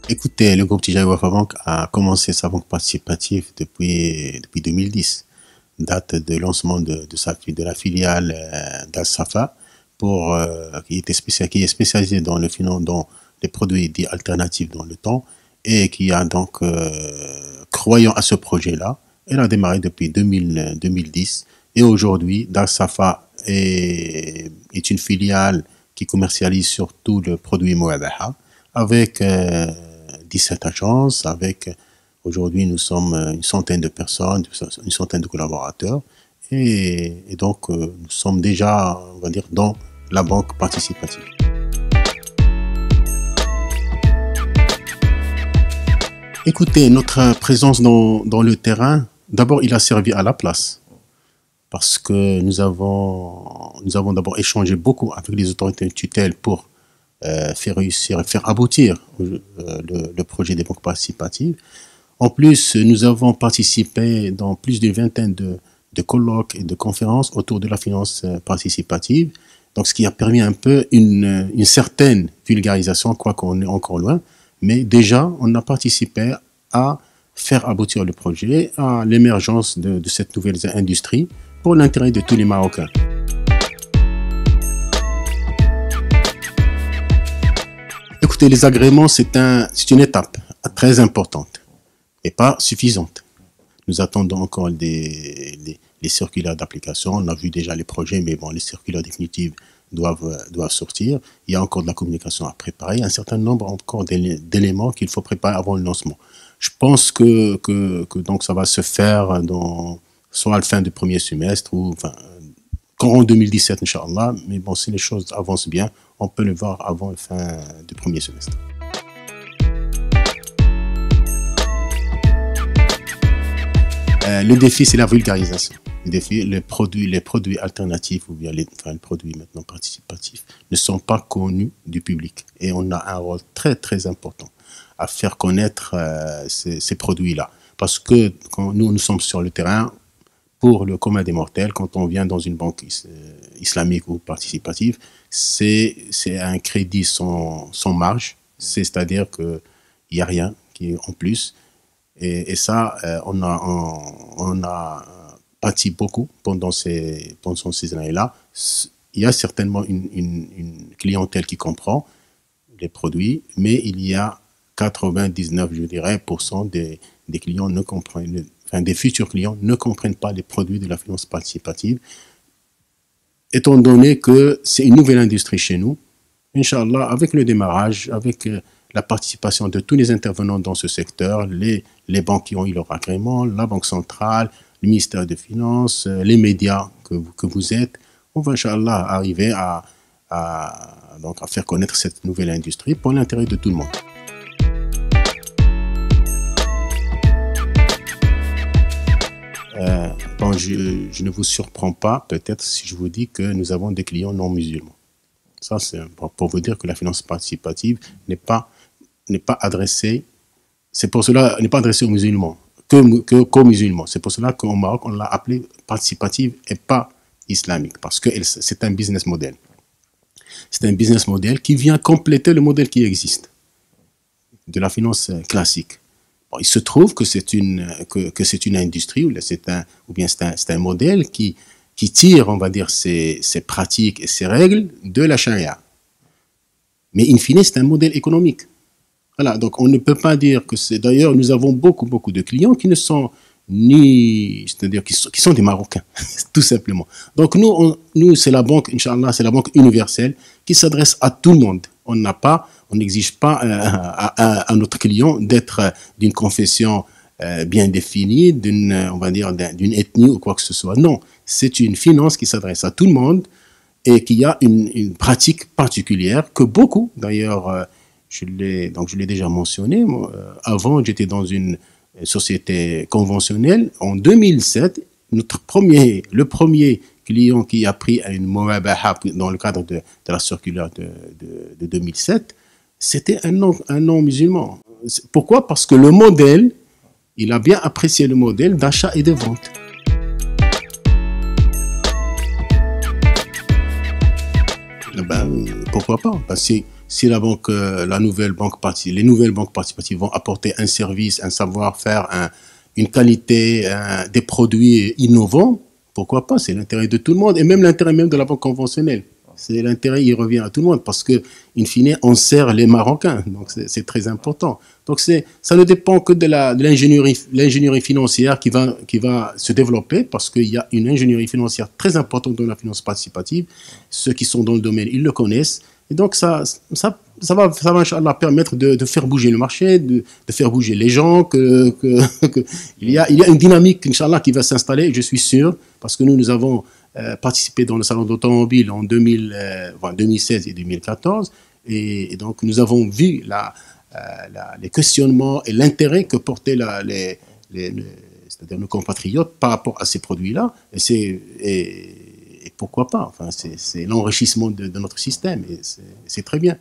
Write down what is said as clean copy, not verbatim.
Écoutez, le groupe Tijari Wafa Bank a commencé sa banque participative depuis 2010, date de lancement de la filiale d'Al-Safa, qui est spécialisée dans dans les produits dits alternatifs dans le temps, et qui a donc, croyant à ce projet-là, elle a démarré depuis 2010, et aujourd'hui, Al-Safa est une filiale qui commercialise surtout le produit Mouabaha, avec 17 agences, aujourd'hui nous sommes une centaine de personnes, une centaine de collaborateurs, et donc nous sommes déjà, on va dire, dans la banque participative. Écoutez, notre présence dans le terrain, d'abord il a servi à la place, parce que nous avons d'abord échangé beaucoup avec les autorités de tutelle pour faire aboutir le projet des banques participatives. En plus, nous avons participé dans plus d'une vingtaine de colloques et de conférences autour de la finance participative, donc ce qui a permis un peu une certaine vulgarisation, quoi qu'on est encore loin, mais déjà on a participé à faire aboutir le projet, à l'émergence de cette nouvelle industrie pour l'intérêt de tous les Marocains. Écoutez, les agréments, c'est une étape très importante et pas suffisante. Nous attendons encore les circulaires d'application. On a vu déjà les projets, mais bon, les circulaires définitives doivent sortir. Il y a encore de la communication à préparer, un certain nombre encore d'éléments qu'il faut préparer avant le lancement. Je pense que donc ça va se faire soit à la fin du premier semestre ou courant 2017, Inch'Allah. Mais bon, si les choses avancent bien, on peut le voir avant la fin du premier semestre. Le défi, c'est la vulgarisation. Le défi, les produits alternatifs ou bien les produits maintenant participatifs ne sont pas connus du public. Et on a un rôle très très important à faire connaître ces produits-là. Parce que quand nous sommes sur le terrain, pour le commun des mortels, quand on vient dans une banque islamique ou participative, c'est un crédit sans marge, c'est-à-dire qu'il n'y a rien qui est en plus. Et ça, on a pâti beaucoup pendant ces années-là. Il y a certainement une clientèle qui comprend les produits, mais il y a 99, je dirais, des clients ne comprennent, des futurs clients ne comprennent pas les produits de la finance participative, étant donné que c'est une nouvelle industrie chez nous. Inch'Allah, avec le démarrage, avec la participation de tous les intervenants dans ce secteur, les banques qui ont eu leur agrément, la Banque centrale, le ministère des Finances, les médias que vous êtes, on va Inch'Allah arriver à faire connaître cette nouvelle industrie pour l'intérêt de tout le monde. Bon, je ne vous surprends pas peut-être si je vous dis que nous avons des clients non musulmans. Ça, c'est pour vous dire que la finance participative n'est pas adressée, c'est pour cela, n'est pas adressée aux musulmans, qu'aux musulmans. C'est pour cela qu'au Maroc, on l'a appelée participative et pas islamique, parce que c'est un business model. C'est un business model qui vient compléter le modèle qui existe de la finance classique. Bon, il se trouve que c'est une industrie ou bien c'est un modèle qui tire, on va dire, ses pratiques et ses règles de la charia. Mais in fine, c'est un modèle économique. Voilà, donc on ne peut pas dire que c'est... D'ailleurs, nous avons beaucoup de clients qui ne sont c'est-à-dire qui sont des Marocains, tout simplement. Donc nous c'est la banque, Inch'Allah, c'est la banque universelle qui s'adresse à tout le monde. On n'exige pas à notre client d'être d'une confession bien définie, on va dire, d'une ethnie ou quoi que ce soit. Non, c'est une finance qui s'adresse à tout le monde et qui a une pratique particulière que beaucoup, d'ailleurs, je l'ai déjà mentionné. Moi, avant, j'étais dans une société conventionnelle. En 2007, le premier client qui a pris une Mouabaha dans le cadre de la circulaire de 2007, c'était un non-musulman. Pourquoi? Parce que le modèle, il a bien apprécié le modèle d'achat et de vente. Pourquoi pas? Parce que si la banque, les nouvelles banques participatives vont apporter un service, un savoir-faire, une qualité, des produits innovants, pourquoi pas? C'est l'intérêt de tout le monde et même l'intérêt même de la banque conventionnelle. C'est l'intérêt, il revient à tout le monde parce que, in fine, on sert les Marocains. Donc, c'est très important. Donc, ça ne dépend que de l'ingénierie financière qui va se développer parce qu'il y a une ingénierie financière très importante dans la finance participative. Ceux qui sont dans le domaine, ils le connaissent. Et donc, ça va, Inch'Allah, permettre de faire bouger le marché, de faire bouger les gens, il y a une dynamique, Inch'Allah, qui va s'installer, je suis sûr, parce que nous avons participé dans le salon d'automobile en 2016 et 2014, et donc nous avons vu les questionnements et l'intérêt que portaient c'est-à-dire nos compatriotes par rapport à ces produits-là, et pourquoi pas, enfin, c'est l'enrichissement de notre système, et c'est très bien.